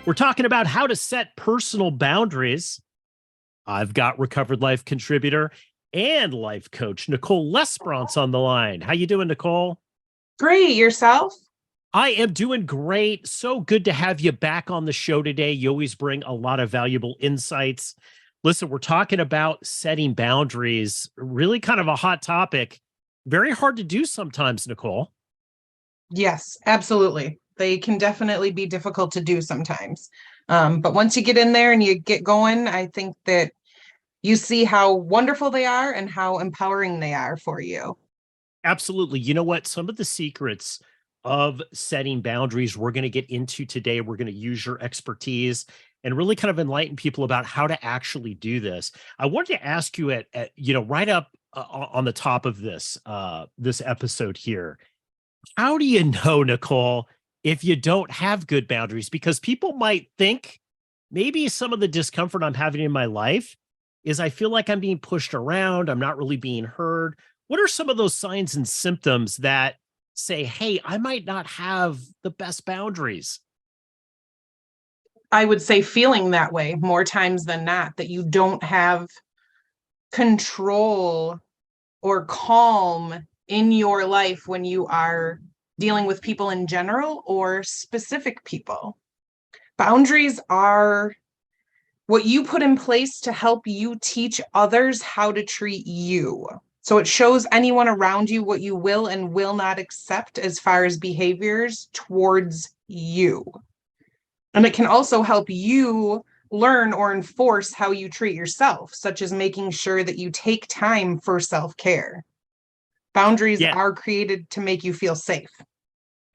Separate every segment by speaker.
Speaker 1: We're talking about how to set personal boundaries. I've got recovered life contributor and life coach Nicole Lesperance on the line. How you doing, Nicole?
Speaker 2: Great. Yourself?
Speaker 1: I am doing great. So good to have you back on the show today. You always bring a lot of valuable insights. Listen, we're talking about setting boundaries, really kind of a hot topic. Very hard to do sometimes, Nicole.
Speaker 2: Yes, absolutely. They can definitely be difficult to do sometimes. But once you get in there and you get going, I think that you see how wonderful they are and how empowering they are for you.
Speaker 1: Absolutely. You know what? Some of the secrets of setting boundaries we're going to get into today. We're going to use your expertise and really kind of enlighten people about how to actually do this. I wanted to ask you right up on the top of this episode here. How do you know, Nicole, if you don't have good boundaries? Because people might think maybe some of the discomfort I'm having in my life is I feel like I'm being pushed around. I'm not really being heard. What are some of those signs and symptoms that say, hey, I might not have the best boundaries?
Speaker 2: I would say feeling that way more times than not, that you don't have control or calm in your life when you are dealing with people in general or specific people. Boundaries are what you put in place to help you teach others how to treat you. So it shows anyone around you what you will and will not accept as far as behaviors towards you. And it can also help you learn or enforce how you treat yourself, such as making sure that you take time for self-care. Boundaries
Speaker 1: Yeah,
Speaker 2: are created to make you feel safe.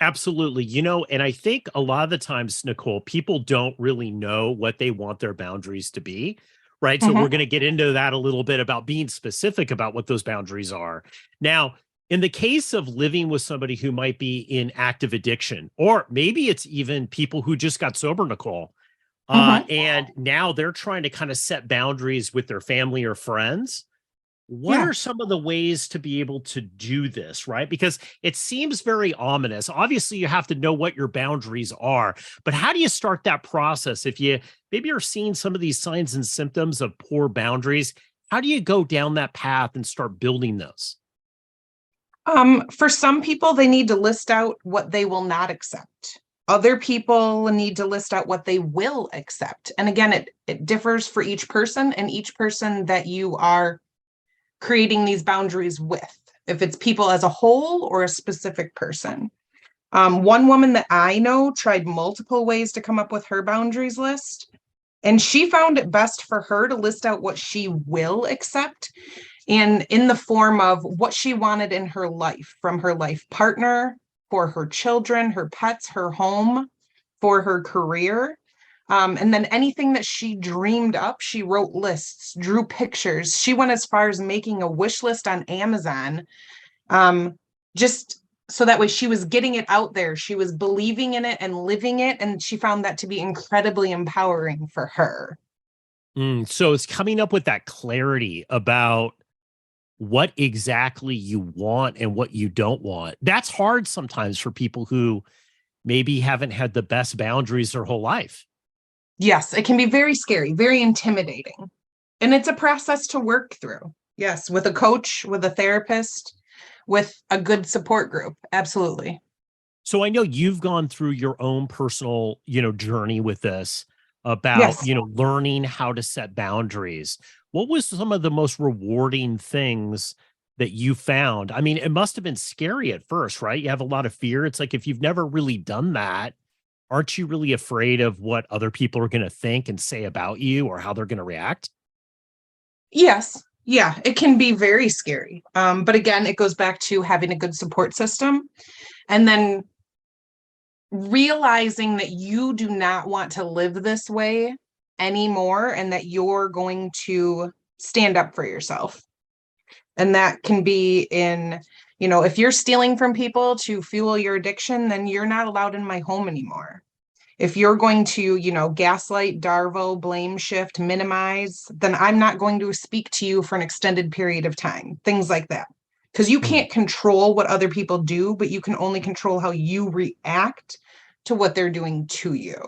Speaker 1: absolutely. And I think a lot of the times, Nicole, people don't really know what they want their boundaries to be. Right. So we're
Speaker 2: Mhm.
Speaker 1: going to get into that a little bit about being specific about what those boundaries are. Now, in the case of living with somebody who might be in active addiction, or maybe it's even people who just got sober, Nicole,
Speaker 2: Mhm.
Speaker 1: and now they're trying to kind of set boundaries with their family or friends. What
Speaker 2: Yeah.
Speaker 1: are some of the ways to be able to do this, right? Because it seems very ominous. Obviously, you have to know what your boundaries are, but how do you start that process if you maybe are seeing some of these signs and symptoms of poor boundaries? How do you go down that path and start building those?
Speaker 2: For some people, they need to list out what they will not accept. Other people need to list out what they will accept. And again, it differs for each person and each person that you are creating these boundaries with, if it's people as a whole or a specific person. One woman that I know tried multiple ways to come up with her boundaries list, and she found it best for her to list out what she will accept and in the form of what she wanted in her life from her life partner, for her children, her pets, her home, for her career. And then anything that she dreamed up, she wrote lists, drew pictures. She went as far as making a wish list on Amazon, just so that way she was getting it out there. She was believing in it and living it. And she found that to be incredibly empowering for her.
Speaker 1: So it's coming up with that clarity about what exactly you want and what you don't want. That's hard sometimes for people who maybe haven't had the best boundaries their whole life.
Speaker 2: Yes, it can be very scary, very intimidating. And it's a process to work through. Yes, with a coach, with a therapist, with a good support group. Absolutely.
Speaker 1: So I know you've gone through your own personal, journey with this about,
Speaker 2: Yes.
Speaker 1: learning how to set boundaries. What was some of the most rewarding things that you found? I mean, it must have been scary at first, right? You have a lot of fear. It's like if you've never really done that, aren't you really afraid of what other people are going to think and say about you or how they're going to react?
Speaker 2: Yes. Yeah, it can be very scary. But again, it goes back to having a good support system and then realizing that you do not want to live this way anymore and that you're going to stand up for yourself. And that can be in, if you're stealing from people to fuel your addiction, then you're not allowed in my home anymore. If you're going to, gaslight, darvo, blame shift, minimize, then I'm not going to speak to you for an extended period of time, things like that. Because you
Speaker 1: Hmm.
Speaker 2: can't control what other people do, but you can only control how you react to what they're doing to you.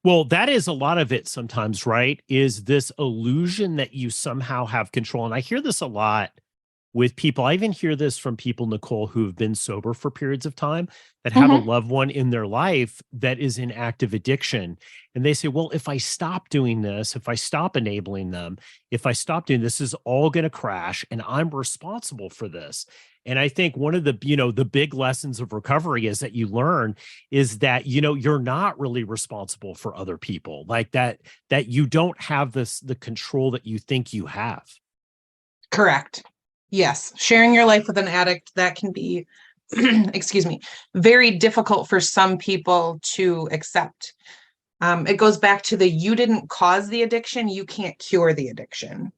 Speaker 1: Well, that is a lot of it sometimes, right? Is this illusion that you somehow have control. And I hear this a lot with people. I even hear this from people, Nicole, who have been sober for periods of time that have a
Speaker 2: Mhm.
Speaker 1: loved one in their life that is in active addiction. And they say, well, if I stop doing this, if I stop enabling them, if I stop doing this, is all going to crash and I'm responsible for this. And I think one of the, the big lessons of recovery is that you learn is that, you're not really responsible for other people like that you don't have the control that you think you have.
Speaker 2: Correct. Yes. Sharing your life with an addict, that can be, excuse me, very difficult for some people to accept. It goes back to the you didn't cause the addiction, you can't cure the addiction.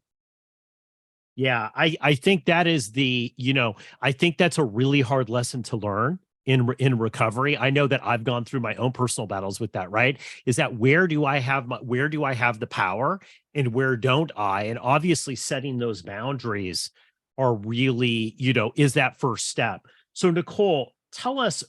Speaker 1: Yeah, I think that is I think that's a really hard lesson to learn in recovery. I know that I've gone through my own personal battles with that, right? Is that where do I have the power and where don't I? And obviously setting those boundaries are really, is that first step. So Nicole, tell us,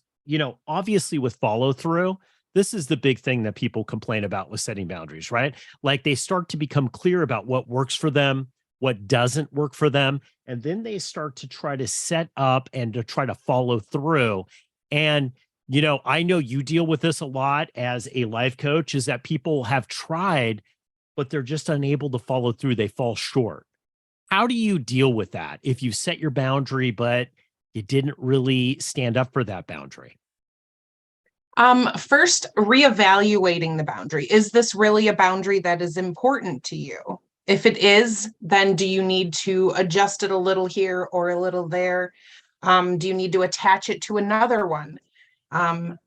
Speaker 1: obviously with follow through, this is the big thing that people complain about with setting boundaries, right? Like they start to become clear about what works for them, what doesn't work for them. And then they start to try to set up and to try to follow through. And, I know you deal with this a lot as a life coach is that people have tried, but they're just unable to follow through. They fall short. How do you deal with that if you set your boundary, but you didn't really stand up for that boundary?
Speaker 2: First, reevaluating the boundary. Is this really a boundary that is important to you? If it is, then do you need to adjust it a little here or a little there? Do you need to attach it to another one? Um,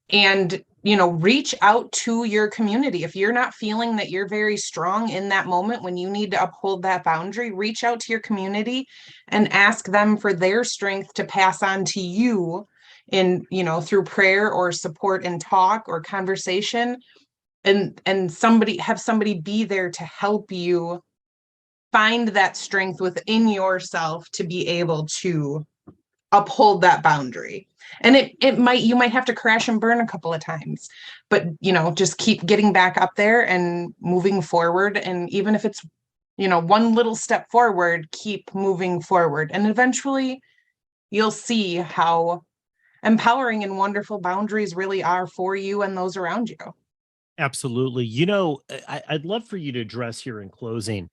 Speaker 2: and reach out to your community. If you're not feeling that you're very strong in that moment when you need to uphold that boundary, reach out to your community and ask them for their strength to pass on to you in through prayer or support and talk or conversation, and somebody be there to help you find that strength within yourself to be able to uphold that boundary. And it might, you might have to crash and burn a couple of times, but just keep getting back up there and moving forward. And even if it's one little step forward, keep moving forward, and eventually you'll see how empowering and wonderful boundaries really are for you and those around you.
Speaker 1: Absolutely. I'd love for you to address here in closing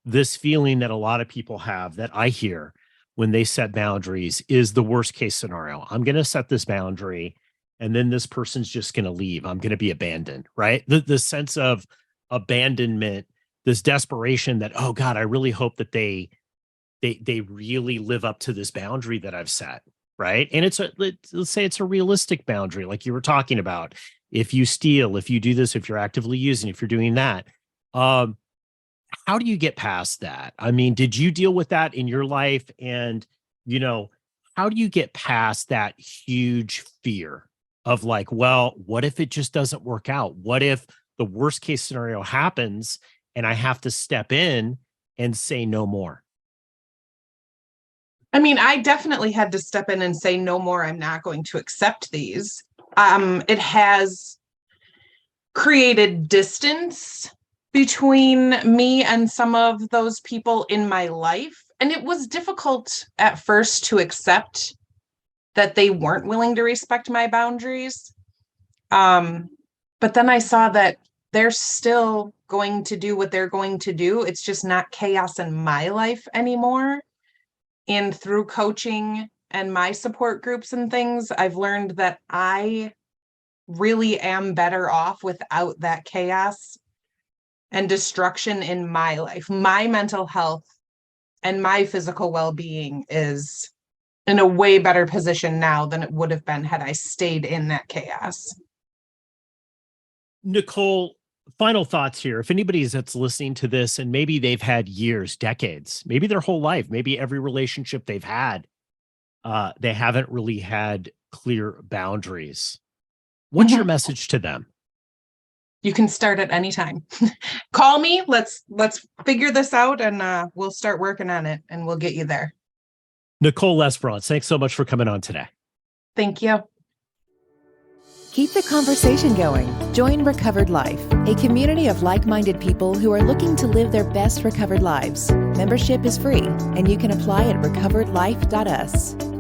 Speaker 1: this feeling that a lot of people have that I hear when they set boundaries is the worst case scenario. I'm going to set this boundary and then this person's just going to leave. I'm going to be abandoned, right? The sense of abandonment, this desperation that, oh God, I really hope that they really live up to this boundary that I've set, right? And let's say it's a realistic boundary, like you were talking about. If you steal, if you do this, if you're actively using, if you're doing that, um, how do you get past that? I mean, did you deal with that in your life? And you know, how do you get past that huge fear of like, well, what if it just doesn't work out? What if the worst case scenario happens and I have to step in and say no more?
Speaker 2: I mean, I definitely had to step in and say, no more, I'm not going to accept these. It has created distance between me and some of those people in my life. And it was difficult at first to accept that they weren't willing to respect my boundaries. Um, but then I saw that they're still going to do what they're going to do. It's just not chaos in my life anymore. And through coaching and my support groups and things, I've learned that I really am better off without that chaos and destruction in my life. My mental health and my physical well-being is in a way better position now than it would have been had I stayed in that chaos.
Speaker 1: Nicole, final thoughts here. If anybody's that's listening to this and maybe they've had years, decades, maybe their whole life, maybe every relationship they've had, they haven't really had clear boundaries. What's your
Speaker 2: Mhm.
Speaker 1: message to them?
Speaker 2: You can start at any time. Call me. Let's figure this out, and we'll start working on it, and we'll get you there.
Speaker 1: Nicole Lesperance, thanks so much for coming on today.
Speaker 2: Thank you.
Speaker 3: Keep the conversation going. Join Recovered Life, a community of like-minded people who are looking to live their best recovered lives. Membership is free, and you can apply at recoveredlife.us.